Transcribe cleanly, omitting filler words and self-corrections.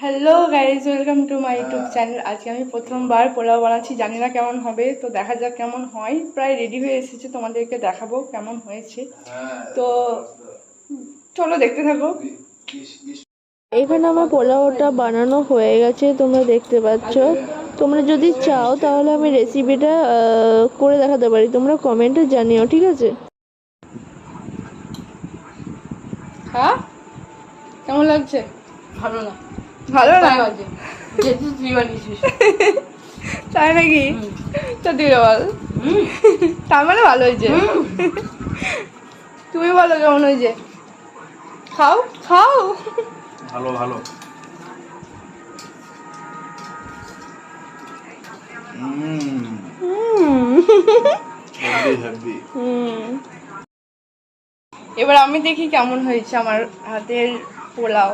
Hello guys, welcome to my YouTube channel. আজকে আমি প্রথমবার পোলাও বানাচ্ছি, জানি না কেমন হবে, তো দেখা যাক কেমন হয়। প্রায় রেডি হয়ে এসেছে, তোমাদেরকে দেখাবো কেমন হয়েছে। তো চলো দেখতে থাকো। এখানে আমার পোলাওটা বানানো হয়ে গেছে, তোমরা দেখতে পাচ্ছ। তোমরা যদি চাও তাহলে আমি রেসিপিটা করে দেখাতে পারি, তোমরা কমেন্টে জানিও, ঠিক আছে? হ্যাঁ, কেমন লাগছে? ভালো না, ভালো না? যেহেতু তুই বানিয়েছিস। তাই নাকি? তো তুই বল। তার মানে ভালো হয়েছে। তুমি বলো কেমন হয়েছে। খাও খাও। ভালো ভালো। এবার আমি দেখি কেমন হয়েছে আমার হাতের পোলাও।